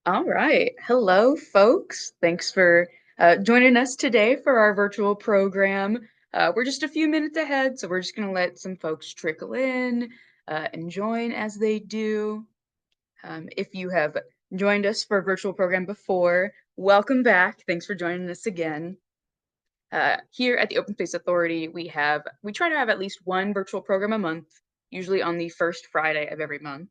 All right. Hello, folks. Thanks for joining us today for our virtual program. We're just a few minutes ahead, so we're just going to let some folks trickle in and join as they do. If you have joined us for a virtual program before, welcome back. Thanks for joining us again. Here at the Open Space Authority, we try to have at least one virtual program a month, usually on the first Friday of every month.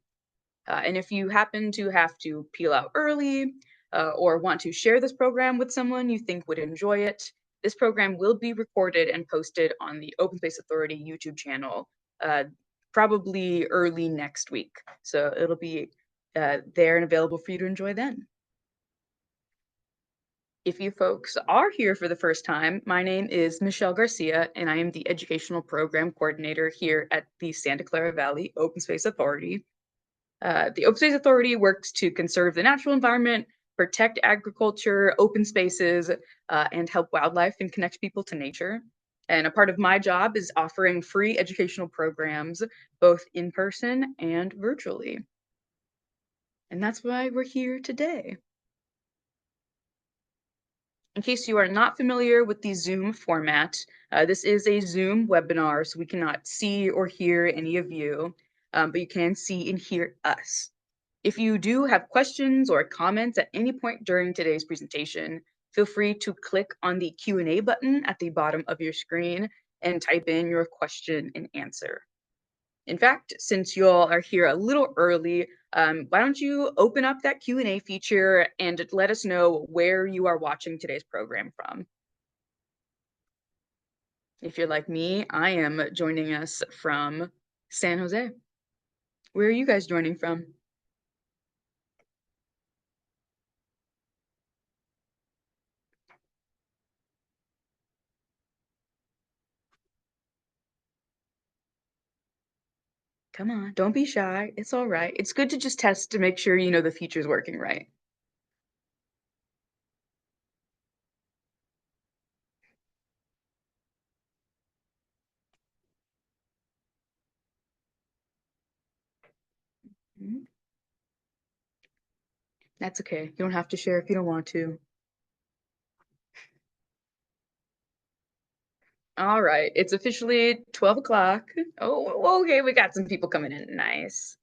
And if you happen to have to peel out early or want to share this program with someone you think would enjoy it, this program will be recorded and posted on the Open Space Authority YouTube channel probably early next week. So it'll be there and available for you to enjoy then. If you folks are here for the first time, my name is Michelle Garcia, and I am the Educational Program Coordinator here at the Santa Clara Valley Open Space Authority. The Open Space Authority works to conserve the natural environment, protect agriculture, open spaces, and help wildlife and connect people to nature. And a part of my job is offering free educational programs, both in person and virtually. And that's why we're here today. In case you are not familiar with the Zoom format, this is a Zoom webinar, so we cannot see or hear any of you, but you can see and hear us. If you do have questions or comments at any point during today's presentation, feel free to click on the Q&A button at the bottom of your screen and type in your question and answer. In fact, since you all are here a little early, why don't you open up that Q&A feature and let us know where you are watching today's program from. If you're like me, I am joining us from San Jose. Where are you guys joining from? Come on, don't be shy. It's all right. It's good to just test to make sure you know the feature's working right. Mhm. That's okay. You don't have to share if you don't want to. All right, it's officially 12 o'clock. Oh, okay, we got some people coming in. Nice.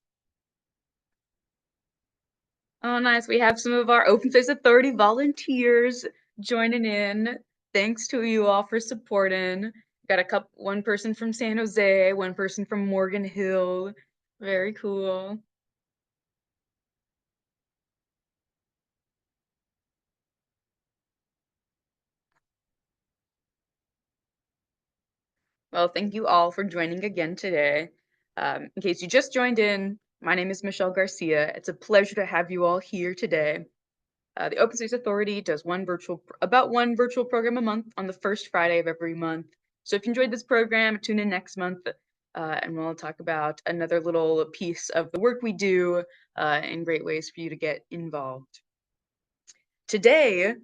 Oh, nice. We have some of our Open Space Authority volunteers joining in. Thanks to you all for supporting. Got one person from San Jose, one person from Morgan Hill. Very cool. Well, thank you all for joining again today. In case you just joined in, my name is Michelle Garcia. It's a pleasure to have you all here today. The Open Space Authority does about one virtual program a month on the first Friday of every month. So if you enjoyed this program, tune in next month and we'll talk about another little piece of the work we do and great ways for you to get involved. Today,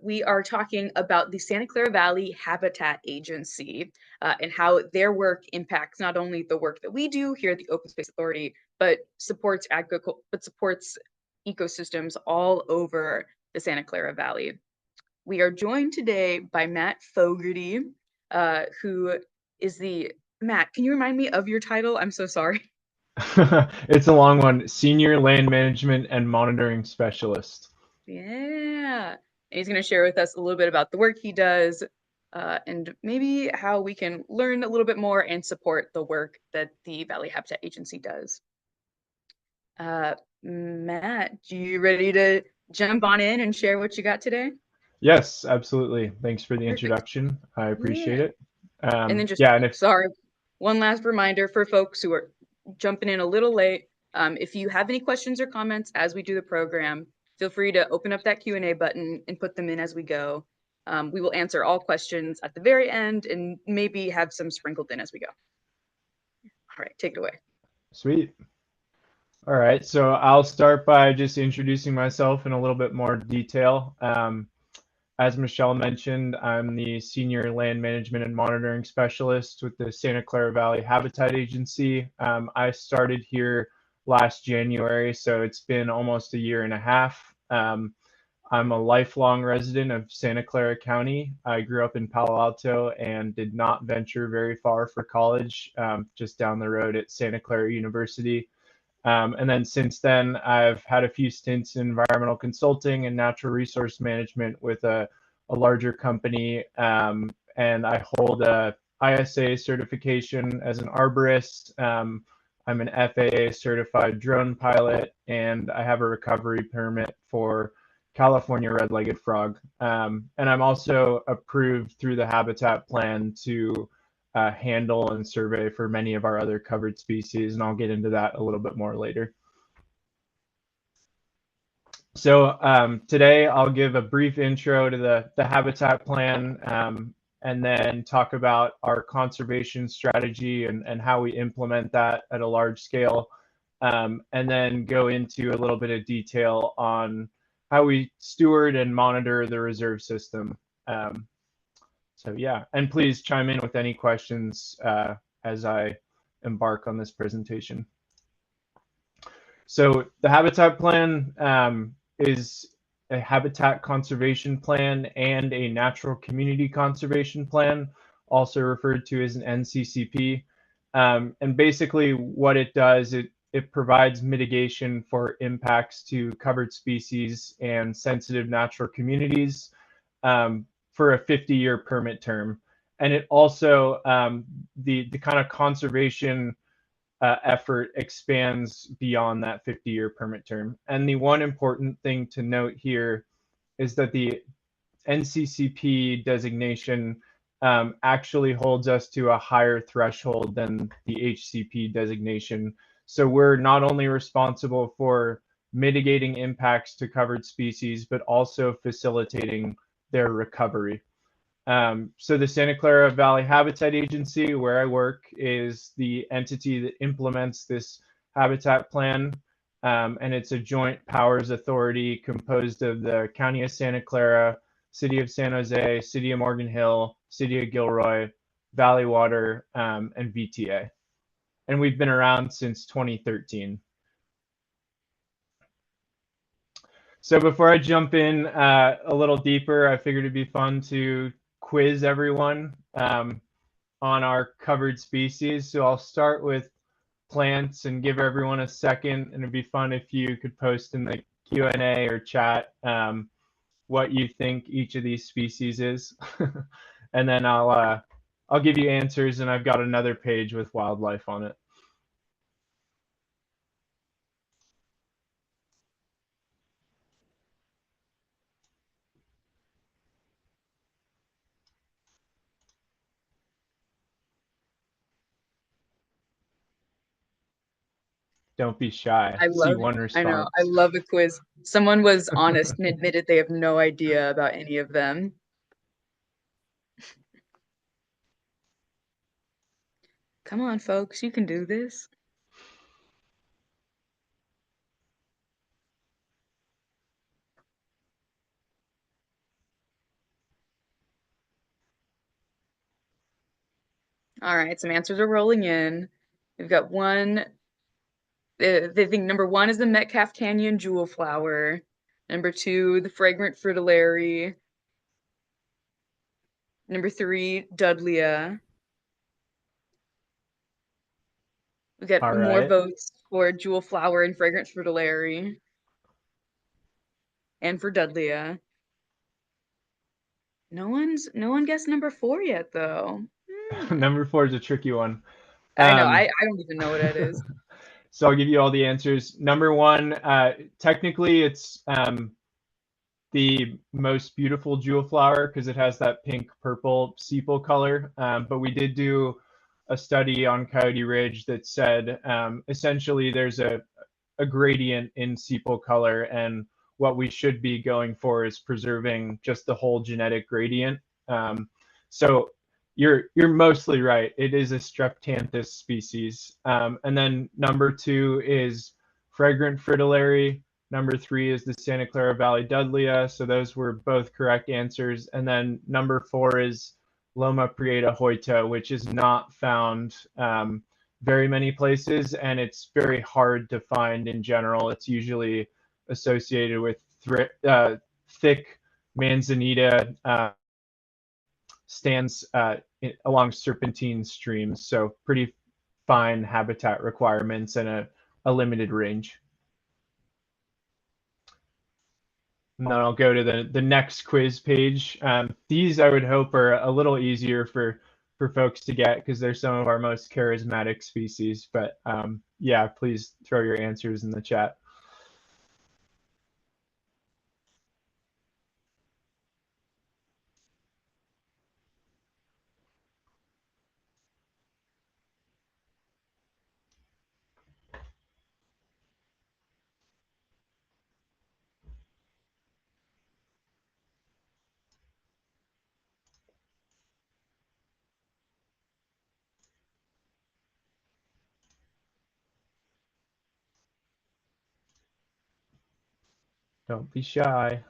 we are talking about the Santa Clara Valley Habitat Agency and how their work impacts not only the work that we do here at the Open Space Authority, but supports ecosystems all over the Santa Clara Valley. We are joined today by Matt Fogarty, who is Matt, can you remind me of your title? I'm so sorry. It's a long one. Senior Land Management and Monitoring Specialist. Yeah. And he's going to share with us a little bit about the work he does and maybe how we can learn a little bit more and support the work that the Valley Habitat Agency does. Matt, you ready to jump on in and share what you got today? Yes, absolutely. Thanks for the Perfect. introduction. I appreciate Yeah. it. And then just, Yeah, and if sorry, one last reminder for folks who are jumping in a little late. If you have any questions or comments as we do the program, feel free to open up that Q&A button and put them in as we go. We will answer all questions at the very end and maybe have some sprinkled in as we go. All right, take it away. sweet. All right, so I'll start by just introducing myself in a little bit more detail. As Michelle mentioned, I'm the Senior Land Management and Monitoring Specialist with the Santa Clara Valley Habitat Agency. I started here last January, so it's been almost a year and a half. I'm a lifelong resident of Santa Clara County. I grew up in Palo Alto and did not venture very far for college, just down the road at Santa Clara University. And then since then, I've had a few stints in environmental consulting and natural resource management with a larger company. And I hold a ISA certification as an arborist. I'm an FAA certified drone pilot, and I have a recovery permit for California red-legged frog. And I'm also approved through the habitat plan to handle and survey for many of our other covered species, and I'll get into that a little bit more later. So today I'll give a brief intro to the habitat plan, and then talk about our conservation strategy and how we implement that at a large scale, and then go into a little bit of detail on how we steward and monitor the reserve system. So yeah, and please chime in with any questions as I embark on this presentation. So the habitat plan is a habitat conservation plan and a natural community conservation plan, also referred to as an NCCP. And basically what it does, it provides mitigation for impacts to covered species and sensitive natural communities for a 50-year permit term. And it also, the kind of conservation effort expands beyond that 50-year permit term. And the one important thing to note here is that the NCCP designation actually holds us to a higher threshold than the HCP designation. So we're not only responsible for mitigating impacts to covered species, but also facilitating their recovery. So the Santa Clara Valley Habitat Agency, where I work, is the entity that implements this habitat plan. And it's a joint powers authority composed of the County of Santa Clara, City of San Jose, City of Morgan Hill, City of Gilroy, Valley Water, and VTA. And we've been around since 2013. So before I jump in a little deeper, I figured it'd be fun to quiz everyone on our covered species. So I'll start with plants and give everyone a second, and it'd be fun if you could post in the Q&A or chat what you think each of these species is. And then I'll give you answers, and I've got another page with wildlife on it. Don't be shy. See one I know, response. I love a quiz. Someone was honest and admitted they have no idea about any of them. Come on, folks, you can do this. All right, some answers are rolling in. We've got one. They think number one is the Metcalf Canyon jewel flower. Number two, the fragrant fritillary. Number three, Dudleya. We got All more right. votes for jewel flower and fragrant fritillary. And for Dudleya. No one guessed number four yet, though. Number 4 is a tricky one. I know, I don't even know what that is. So I'll give you all the answers. Number 1, technically it's the most beautiful jewel flower because it has that pink purple sepal color. But we did do a study on Coyote Ridge that said essentially there's a gradient in sepal color, and what we should be going for is preserving just the whole genetic gradient. So you're mostly right. It is a Streptanthus species. And then number 2 is fragrant fritillary. Number 3 is the Santa Clara Valley Dudleya. So those were both correct answers. And then number 4 is Loma Prieta hoyta, which is not found very many places, and it's very hard to find in general. It's usually associated with thick manzanita stands along serpentine streams, so pretty fine habitat requirements and a limited range. And then I'll go to the next quiz page. These I would hope are a little easier for folks to get because they're some of our most charismatic species. But yeah, please throw your answers in the chat. Don't be shy.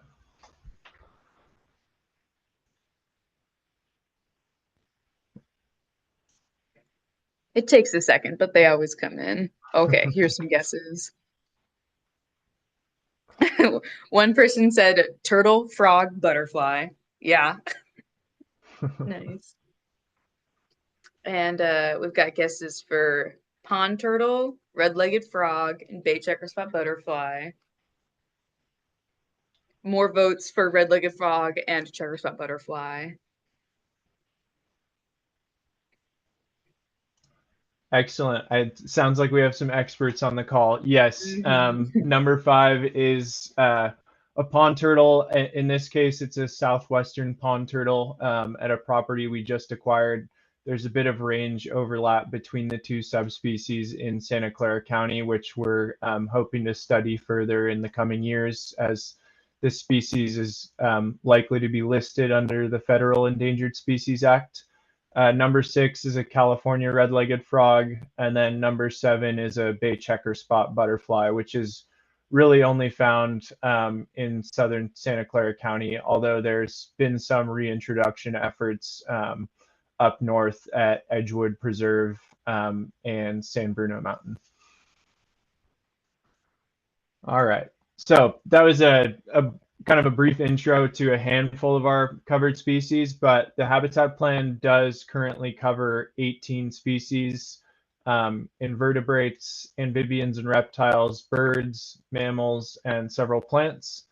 It takes a second, but they always come in. Okay, here's some guesses. One person said turtle, frog, butterfly. Yeah, nice. And we've got guesses for pond turtle, red-legged frog, and bay checker spot butterfly. More votes for red-legged frog and checker spot butterfly. Excellent. It sounds like we have some experts on the call. Yes, number 5 is a pond turtle. In this case, it's a southwestern pond turtle at a property we just acquired. There's a bit of range overlap between the two subspecies in Santa Clara County, which we're hoping to study further in the coming years, as this species is likely to be listed under the Federal Endangered Species Act. Number 6 is a California red-legged frog, and then number 7 is a bay checker spot butterfly, which is really only found in southern Santa Clara County, although there's been some reintroduction efforts up north at Edgewood Preserve and San Bruno Mountain. All right, so that was a kind of a brief intro to a handful of our covered species, but the habitat plan does currently cover 18 species, invertebrates, amphibians and reptiles, birds, mammals, and several plants.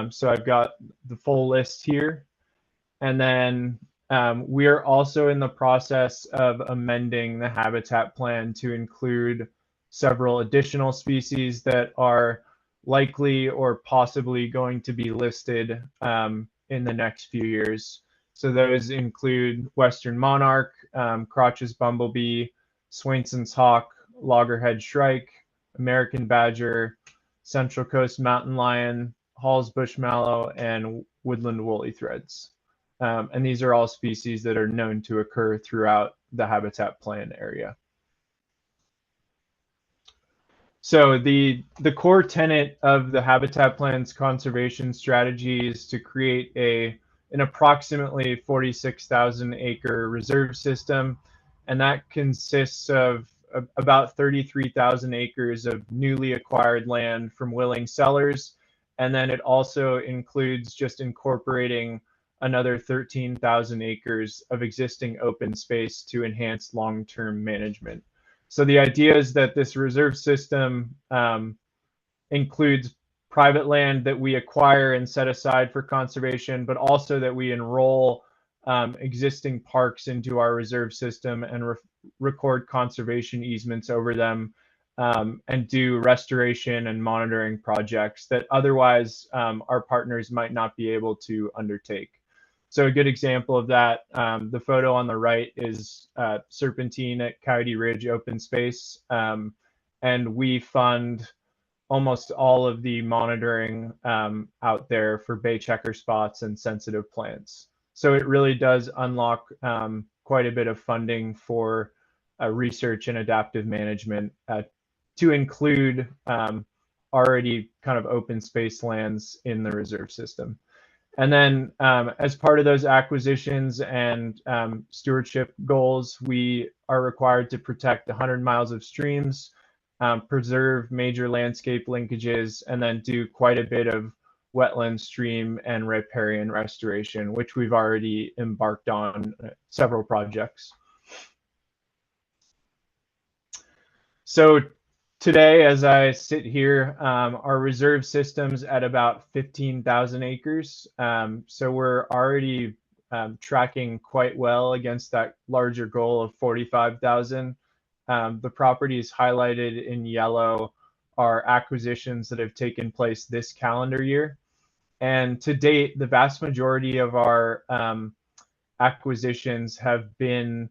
So I've got the full list here. And then we are also in the process of amending the habitat plan to include several additional species that are likely or possibly going to be listed in the next few years. So those include western monarch, Crotch's bumblebee, Swainson's hawk, loggerhead shrike, American badger, central coast mountain lion, Hall's bush mallow, and woodland woolly threads. And these are all species that are known to occur throughout the habitat plan area. So the core tenet of the habitat plan's conservation strategy is to create an approximately 46,000 acre reserve system, and that consists of about 33,000 acres of newly acquired land from willing sellers, and then it also includes just incorporating another 13,000 acres of existing open space to enhance long-term management. So the idea is that this reserve system includes private land that we acquire and set aside for conservation, but also that we enroll existing parks into our reserve system and record conservation easements over them and do restoration and monitoring projects that otherwise our partners might not be able to undertake. So a good example of that, the photo on the right is Serpentine at Coyote Ridge Open Space. And we fund almost all of the monitoring out there for bay checker spots and sensitive plants. So it really does unlock quite a bit of funding for research and adaptive management to include already kind of open space lands in the reserve system. And then as part of those acquisitions and stewardship goals, we are required to protect 100 miles of streams, preserve major landscape linkages, and then do quite a bit of wetland, stream, and riparian restoration, which we've already embarked on several projects. So today, as I sit here, our reserve system's at about 15,000 acres. So we're already tracking quite well against that larger goal of 45,000. The properties highlighted in yellow are acquisitions that have taken place this calendar year. And to date, the vast majority of our acquisitions have been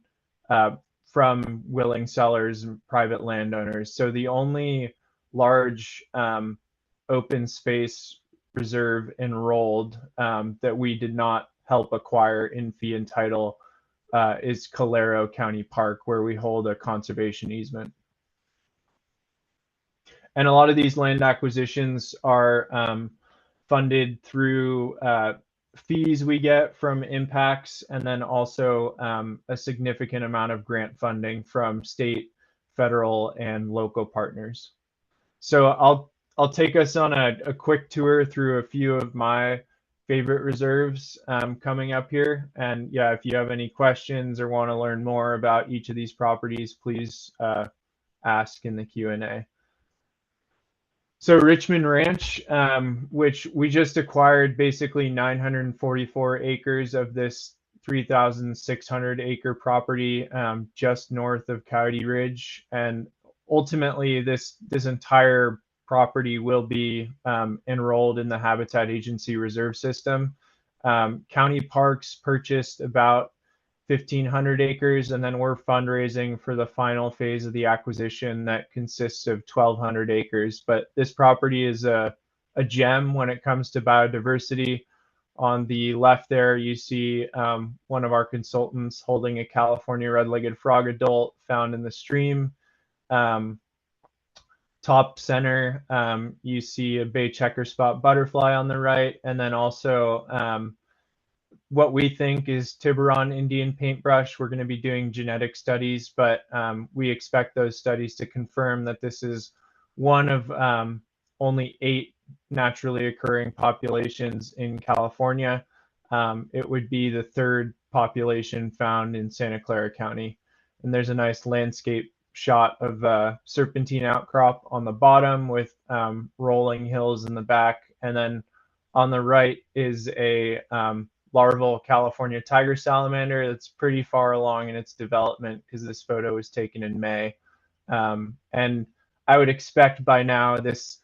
from willing sellers and private landowners. So the only large open space reserve enrolled that we did not help acquire in fee and title is Calero County Park, where we hold a conservation easement. And a lot of these land acquisitions are funded through fees we get from impacts, and then also a significant amount of grant funding from state, federal, and local partners. So I'll take us on a quick tour through a few of my favorite reserves coming up here. And yeah, if you have any questions or want to learn more about each of these properties, please ask in the Q&A. So Richmond Ranch, which we just acquired basically 944 acres of this 3,600 acre property just north of Coyote Ridge. And ultimately this entire property will be enrolled in the Habitat Agency Reserve System. County Parks purchased about 1,500 acres, and then we're fundraising for the final phase of the acquisition that consists of 1,200 acres. But this property is a gem when it comes to biodiversity. On the left there, you see one of our consultants holding a California red-legged frog adult found in the stream. Top center, you see a bay checker spot butterfly on the right, and then also what we think is Tiburon Indian paintbrush. We're going to be doing genetic studies, but we expect those studies to confirm that this is one of only 8 naturally occurring populations in California. It would be the 3rd population found in Santa Clara County. And there's a nice landscape shot of serpentine outcrop on the bottom with rolling hills in the back. And then on the right is a larval California tiger salamander that's pretty far along in its development because this photo was taken in May. And I would expect by now this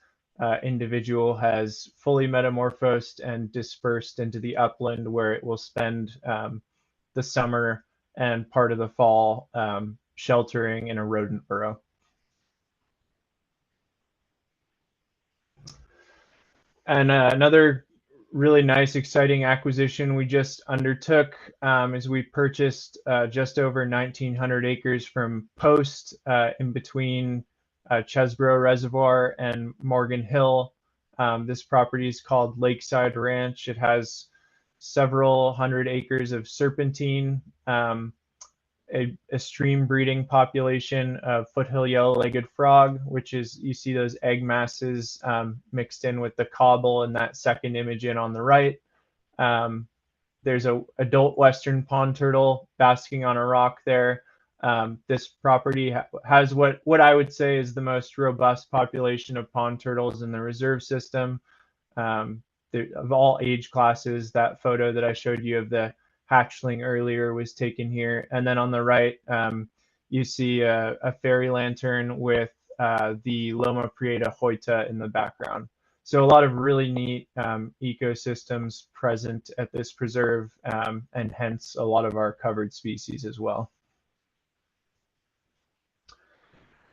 individual has fully metamorphosed and dispersed into the upland where it will spend the summer and part of the fall sheltering in a rodent burrow. And another really nice, exciting acquisition we just undertook is we purchased just over 1,900 acres from Post in between Chesbrough Reservoir and Morgan Hill. This property is called Lakeside Ranch. It has several hundred acres of serpentine, a stream breeding population of foothill yellow-legged frog, which is, you see those egg masses mixed in with the cobble in that second image in on the right. There's a adult western pond turtle basking on a rock there. This property has what I would say is the most robust population of pond turtles in the reserve system. Of all age classes, that photo that I showed you of the hatchling earlier was taken here. And then on the right, you see a fairy lantern with the Loma Prieta hoita in the background. So a lot of really neat ecosystems present at this preserve, and hence a lot of our covered species as well.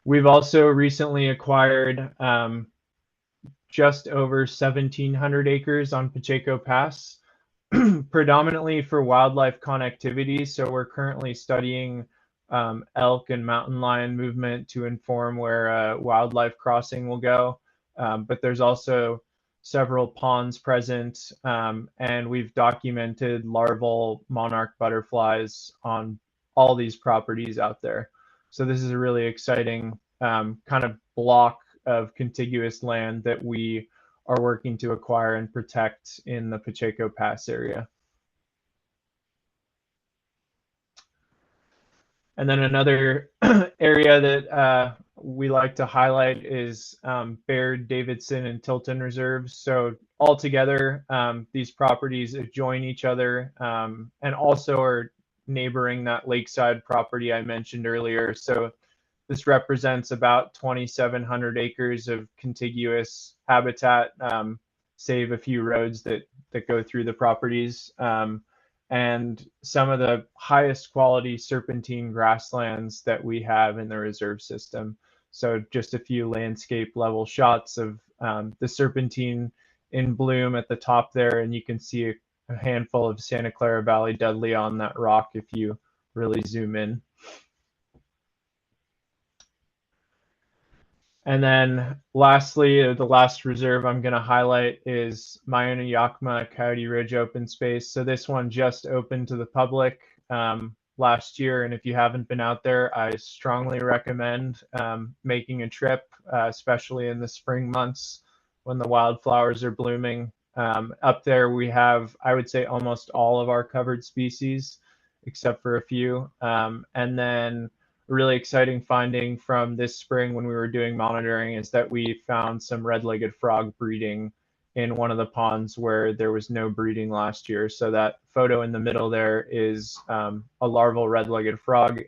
We've also recently acquired just over 1,700 acres on Pacheco Pass, predominantly for wildlife connectivity. So we're currently studying elk and mountain lion movement to inform where wildlife crossing will go. But there's also several ponds present, and we've documented larval monarch butterflies on all these properties out there. So this is a really exciting kind of block of contiguous land that we are working to acquire and protect in the Pacheco Pass area. And then another area that we like to highlight is Baird, Davidson, and Tilton reserves. So altogether, these properties adjoin each other and also are neighboring that lakeside property I mentioned earlier. So this represents about 2,700 acres of contiguous habitat, save a few roads that go through the properties. And some of the highest quality serpentine grasslands that we have in the reserve system. So just a few landscape level shots of the serpentine in bloom at the top there, and you can see a handful of Santa Clara Valley Dudley on that rock if you really zoom in. And then lastly, the last reserve I'm going to highlight is Mauna-Yakima Coyote Ridge Open Space. So this one just opened to the public last year. And if you haven't been out there, I strongly recommend making a trip, especially in the spring months when the wildflowers are blooming. Up there, we have, I would say, almost all of our covered species, except for a few. And then a really exciting finding from this spring when we were doing monitoring is that we found some red-legged frog breeding in one of the ponds where there was no breeding last year. So that photo in the middle there is a larval red-legged frog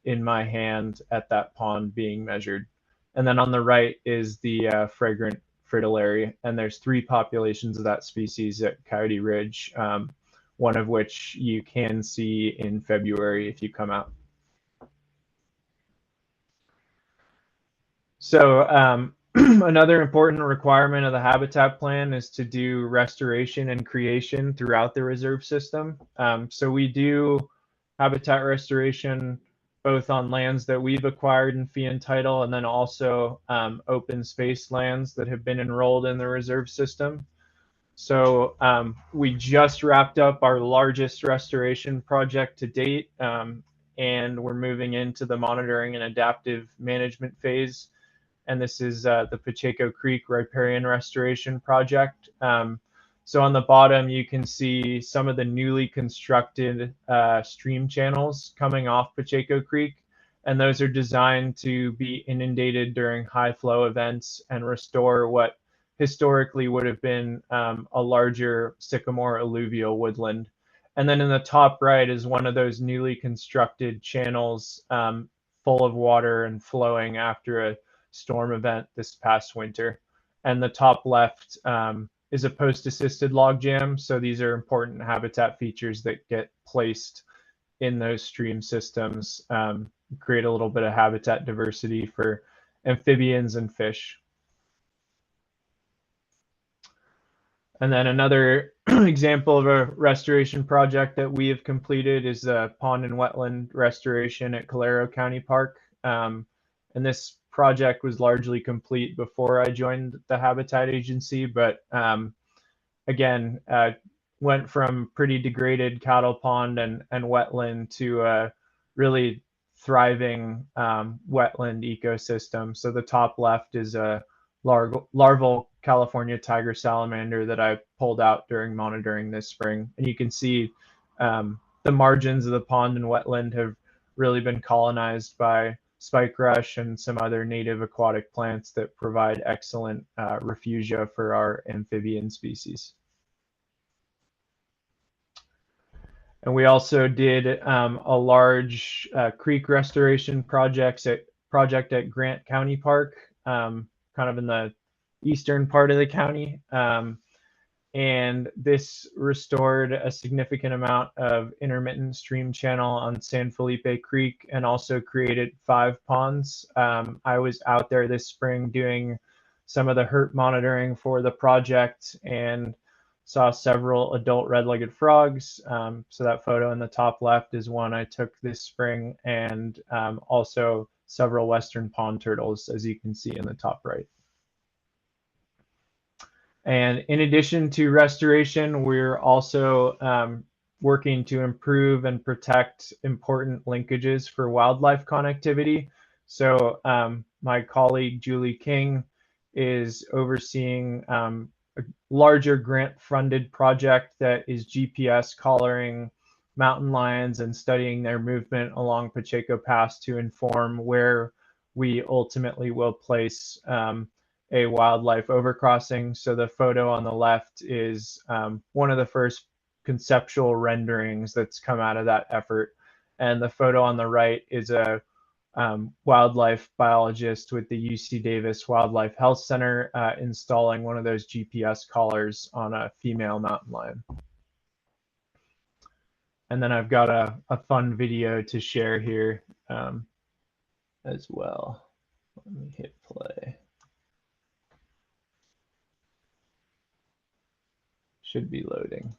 in my hand at that pond being measured. And then on the right is the fragrant fritillary, and there's 3 populations of that species at Coyote Ridge, one of which you can see in February if you come out. So another important requirement of the habitat plan is to do restoration and creation throughout the reserve system. So we do habitat restoration both on lands that we've acquired in fee and title, and then also open space lands that have been enrolled in the reserve system. So we just wrapped up our largest restoration project to date, and we're moving into the monitoring and adaptive management phase. And this is the Pacheco Creek Riparian Restoration Project. So on the bottom, you can see some of the newly constructed stream channels coming off Pacheco Creek. And those are designed to be inundated during high flow events and restore what historically would have been a larger sycamore alluvial woodland. And then in the top right is one of those newly constructed channels full of water and flowing after a storm event this past winter. And the top left is a post-assisted log jam. So these are important habitat features that get placed in those stream systems, create a little bit of habitat diversity for amphibians and fish. And then another example of a restoration project that we have completed is a pond and wetland restoration at Calero County Park. And this project was largely complete before I joined the Habitat Agency, but again, went from pretty degraded cattle pond and wetland to a really thriving wetland ecosystem. So the top left is a larval California tiger salamander that I pulled out during monitoring this spring. And you can see the margins of the pond and wetland have really been colonized by spike rush and some other native aquatic plants that provide excellent refugia for our amphibian species. And we also did a large creek restoration project at Grant County Park, kind of in the eastern part of the county. And this restored a significant amount of intermittent stream channel on San Felipe Creek and also created 5 ponds. I was out there this spring doing some of the hurt monitoring for the project and saw several adult red-legged frogs. So that photo in the top left is one I took this spring, and also several western pond turtles, as you can see in the top right. And in addition to restoration, we're also working to improve and protect important linkages for wildlife connectivity. So my colleague Julie King is overseeing a larger grant-funded project that is GPS collaring mountain lions and studying their movement along Pacheco Pass to inform where we ultimately will place a wildlife overcrossing. So the photo on the left is one of the first conceptual renderings that's come out of that effort. And the photo on the right is a wildlife biologist with the UC Davis Wildlife Health Center installing one of those GPS collars on a female mountain lion. And then I've got a fun video to share here as well. Let me hit play. Should be loading.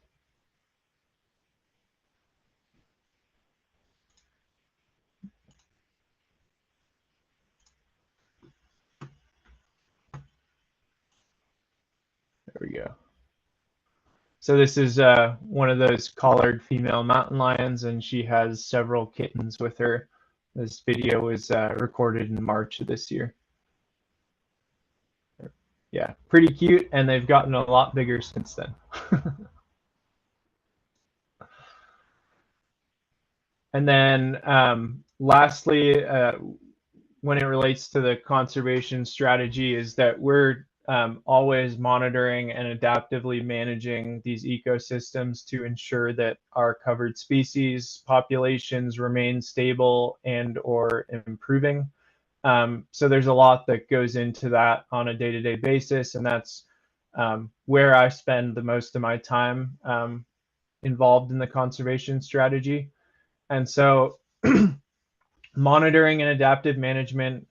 There we go. So this is one of those collared female mountain lions, and she has several kittens with her. This video was recorded in March of this year. Yeah, pretty cute, and they've gotten a lot bigger since then. And then lastly, when it relates to the conservation strategy, is that we're always monitoring and adaptively managing these ecosystems to ensure that our covered species populations remain stable and or improving. So there's a lot that goes into that on a day-to-day basis, and that's where I spend the most of my time involved in the conservation strategy. And so monitoring and adaptive management,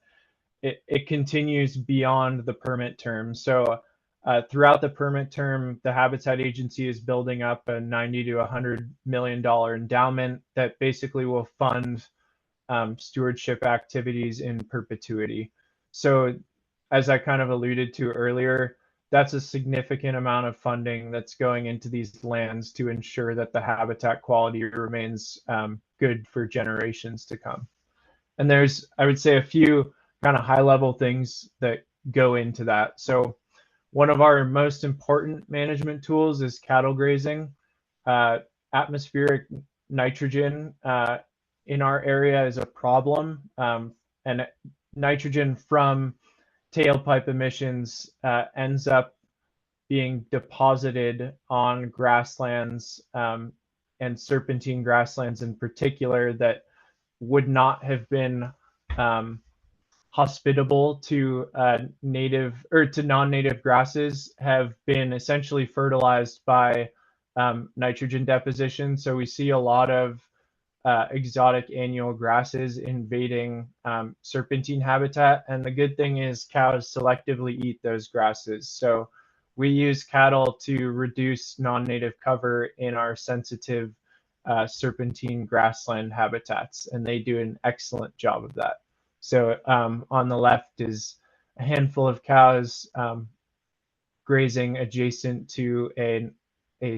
it continues beyond the permit term. So throughout the permit term, the Habitat Agency is building up a $90 to $100 million endowment that basically will fund stewardship activities in perpetuity. So as I kind of alluded to earlier, that's a significant amount of funding that's going into these lands to ensure that the habitat quality remains good for generations to come. And there's, I would say, a few kind of high level things that go into that. So one of our most important management tools is cattle grazing. Atmospheric nitrogen in our area is a problem, and nitrogen from tailpipe emissions ends up being deposited on grasslands and serpentine grasslands in particular that would not have been hospitable to native or to non-native grasses, have been essentially fertilized by nitrogen deposition. So we see a lot of exotic annual grasses invading serpentine habitat. And the good thing is cows selectively eat those grasses. So we use cattle to reduce non-native cover in our sensitive serpentine grassland habitats, and they do an excellent job of that. So on the left is a handful of cows grazing adjacent to a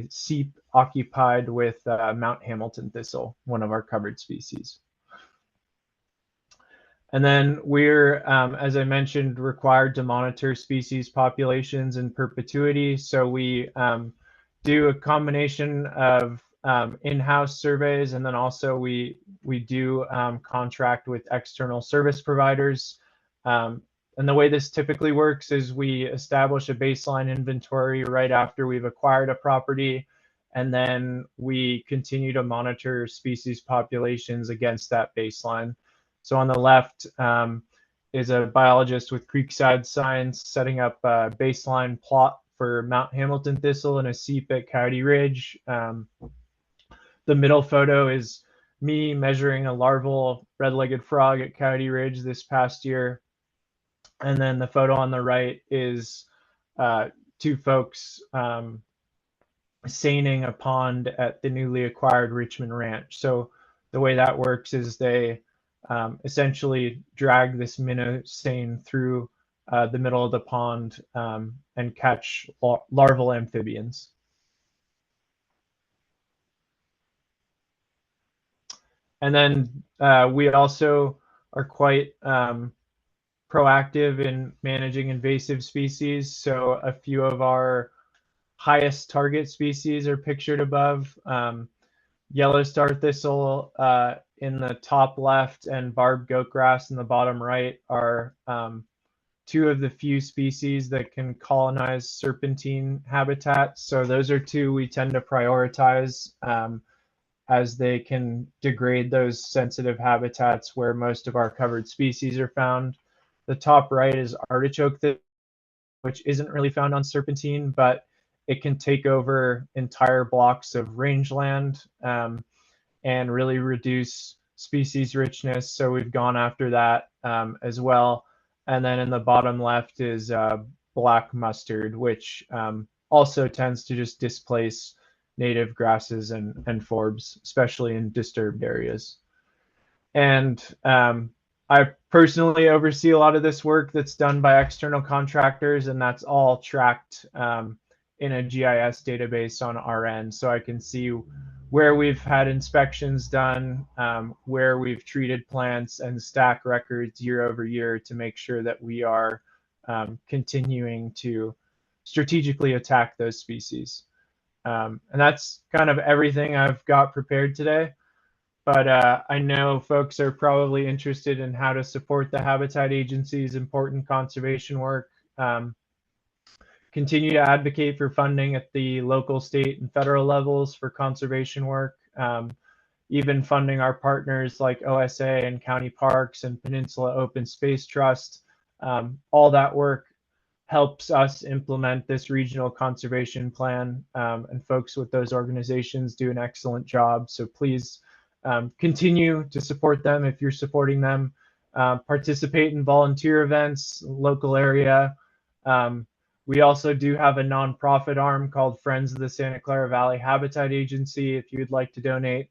seep occupied with Mount Hamilton thistle, one of our covered species. And then we're, as I mentioned, required to monitor species populations in perpetuity. So we do a combination of in-house surveys, and then also we do contract with external service providers. And the way this typically works is we establish a baseline inventory right after we've acquired a property, and then we continue to monitor species populations against that baseline. So on the left is a biologist with Creekside Science setting up a baseline plot for Mount Hamilton thistle and a seep at Coyote Ridge. The middle photo is me measuring a larval red-legged frog at Coyote Ridge this past year. And then the photo on the right is two folks seining a pond at the newly acquired Richmond Ranch. So the way that works is they essentially drag this minnow seine through the middle of the pond and catch larval amphibians. And then we also are quite proactive in managing invasive species. So a few of our highest target species are pictured above. Yellow star thistle in the top left and barb goatgrass in the bottom right are two of the few species that can colonize serpentine habitats. So those are two we tend to prioritize as they can degrade those sensitive habitats where most of our covered species are found. The top right is artichoke, which isn't really found on serpentine, but it can take over entire blocks of rangeland and really reduce species richness. So we've gone after that as well. And then in the bottom left is black mustard, which also tends to just displace native grasses and forbs, especially in disturbed areas. And I personally oversee a lot of this work that's done by external contractors, and that's all tracked in a GIS database on our end. So I can see where we've had inspections done, where we've treated plants, and stack records year over year to make sure that we are continuing to strategically attack those species. And that's kind of everything I've got prepared today. But I know folks are probably interested in how to support the Habitat Agency's important conservation work. Continue to advocate for funding at the local, state, and federal levels for conservation work. Even funding our partners like OSA and county parks and Peninsula Open Space Trust. All that work helps us implement this regional conservation plan, and folks with those organizations do an excellent job. So please continue to support them if you're supporting them. Participate in volunteer events, local area. We also do have a nonprofit arm called Friends of the Santa Clara Valley Habitat Agency. If you'd like to donate,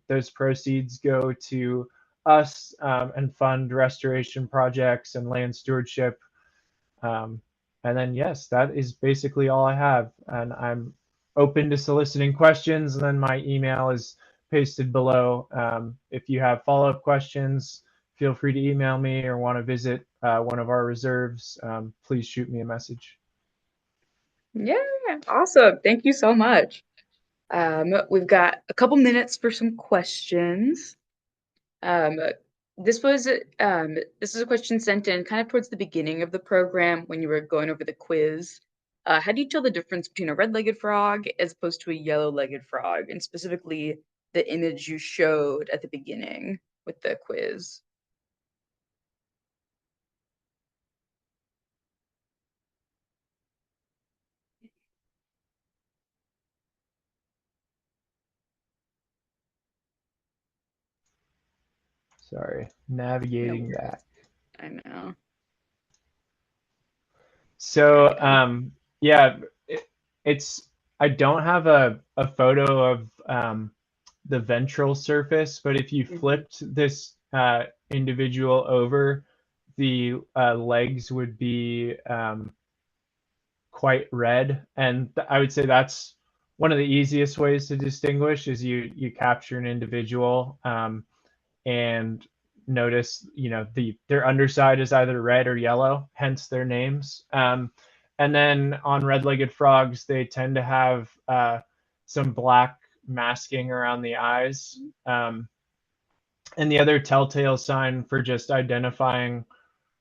those proceeds go to us and fund restoration projects and land stewardship. And then, yes, that is basically all I have. And I'm open to soliciting questions. And then my email is pasted below. If you have follow-up questions, feel free to email me or want to visit one of our reserves. Please shoot me a message. Yeah, awesome. Thank you so much. We've got a couple minutes for some questions. Um, this is a question sent in kind of towards the beginning of the program when you were going over the quiz. How do you tell the difference between a red-legged frog as opposed to a yellow-legged frog, and specifically the image you showed at the beginning with the quiz? Sorry, No navigating worries. back. I know. So, Okay. yeah, it's, I don't have a photo of the ventral surface, but if you Mhm. flipped this individual over, the legs would be quite red. And I would say that's one of the easiest ways to distinguish is you capture an individual and notice, their underside is either red or yellow, hence their names. And then on red-legged frogs, they tend to have some black masking around the eyes. And the other telltale sign for just identifying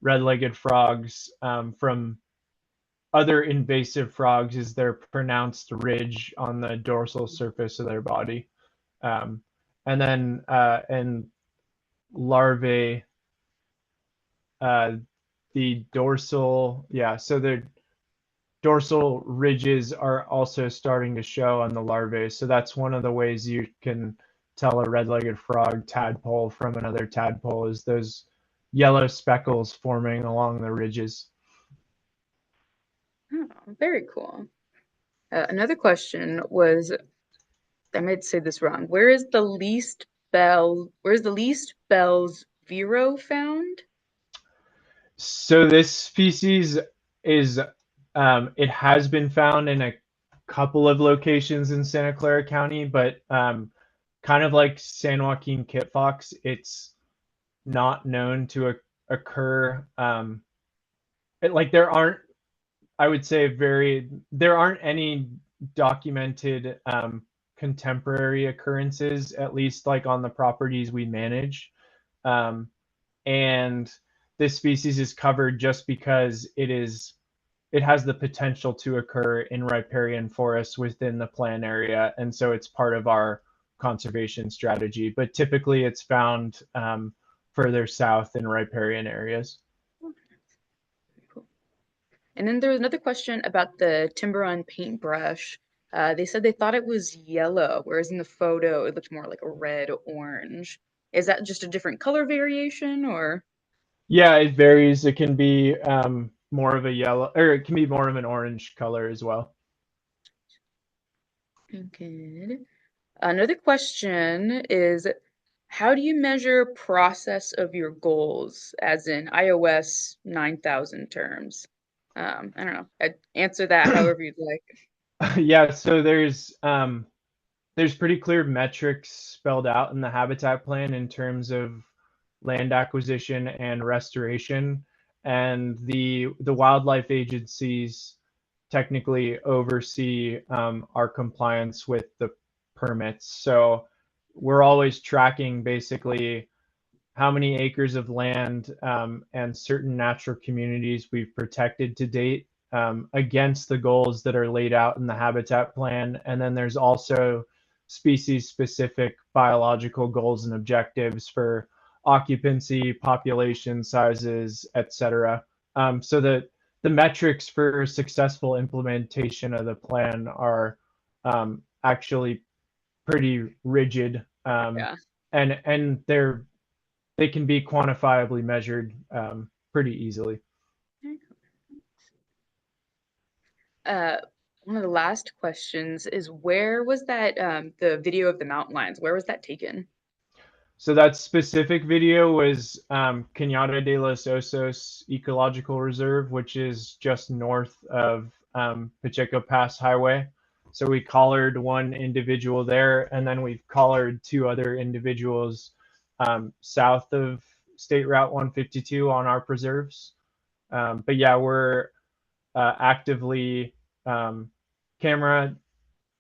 red-legged frogs from other invasive frogs is their pronounced ridge on the dorsal surface of their body. Um, and then in larvae, the dorsal, so the dorsal ridges are also starting to show on the larvae. So that's one of the ways you can tell a red-legged frog tadpole from another tadpole is those yellow speckles forming along the ridges. Oh, very cool. Another question was, I might say this wrong. Where's the least Bell's Vero found? So this species is, it has been found in a couple of locations in Santa Clara County, but kind of like San Joaquin kit fox, it's not known to occur. Like there aren't, I would say, there aren't any documented contemporary occurrences, at least like on the properties we manage. Um, and this species is covered just because it has the potential to occur in riparian forests within the plan area, and so it's part of our conservation strategy. But typically, it's found further south in riparian areas. Cool. And then there was another question about the Tiburon paintbrush. They said they thought it was yellow, whereas in the photo it looked more like a red orange. Is that just a different color variation, or? Yeah, it varies. It can be more of a yellow, or it can be more of an orange color as well. Good. Another question is, how do you measure process of your goals, as in iOS 9,000 terms? I don't know. I'd answer that however you'd like. Yeah, so there's pretty clear metrics spelled out in the habitat plan in terms of land acquisition and restoration, and the wildlife agencies technically oversee our compliance with the permits. So we're always tracking basically how many acres of land and certain natural communities we've protected to date against the goals that are laid out in the habitat plan. And then there's also species specific biological goals and objectives for occupancy, population sizes, etc. So that the metrics for successful implementation of the plan are actually pretty rigid, Yeah. and they can be quantifiably measured pretty easily. Uh, One of the last questions is, where was that the video of the mountain lions? Where was that taken? So that specific video was Cañada de los Osos Ecological Reserve, which is just north of Pacheco Pass Highway. So we collared one individual there, and then we've collared two other individuals south of State Route 152 on our preserves. But yeah, we're actively camera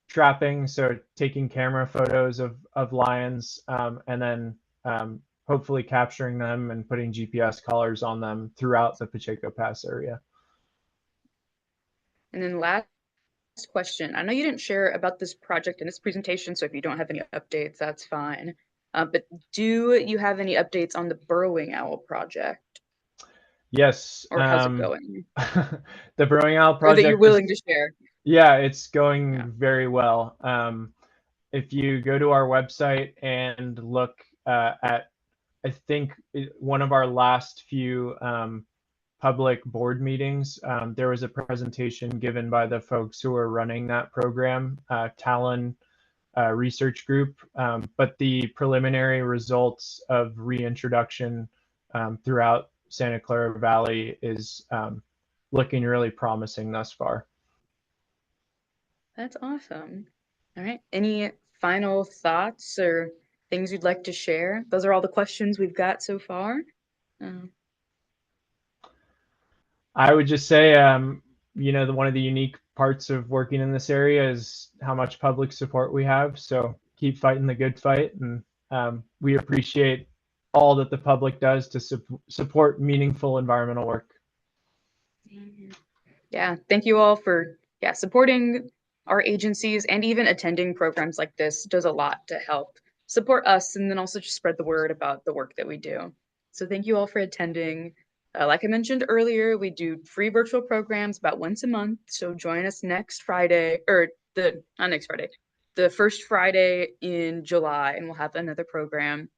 trapping, so taking camera photos of lions and then hopefully capturing them and putting GPS collars on them throughout the Pacheco Pass area. And then last question. I know you didn't share about this project in this presentation, so if you don't have any updates, that's fine. But do you have any updates on the burrowing owl project, Yes, or how's it going? the Burrowing Owl Or that you're project is, willing to share? yeah, it's Yeah. going very well. If you go to our website and look at, I think one of our last few public board meetings, there was a presentation given by the folks who are running that program, Talon Research Group. But the preliminary results of reintroduction throughout Santa Clara Valley is looking really promising thus far. That's awesome. All right. Any final thoughts or things you'd like to share? Those are all the questions we've got so far. Um, I would just say, one of the unique parts of working in this area is how much public support we have. So keep fighting the good fight, and we appreciate all that the public does to support meaningful environmental work. yeah, thank you all for supporting our agencies, and even attending programs like this does a lot to help support us, and then also just spread the word about the work that we do. So thank you all for attending. Like I mentioned earlier, we do free virtual programs about once a month. So join us next Friday, or the not next Friday, the first Friday in July, and we'll have another program.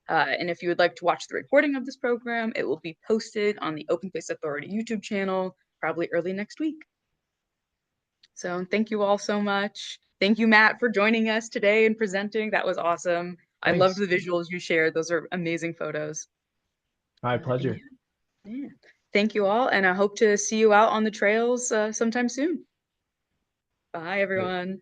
And if you would like to watch the recording of this program, it will be posted on the Open Space Authority YouTube channel probably early next week. So thank you all so much. Thank you, Matt, for joining us today and presenting. That was awesome. I loved Thanks. the visuals you shared. Those are amazing photos. My And pleasure. yeah. Thank you all, and I hope to see you out on the trails sometime soon. Bye, Great. everyone.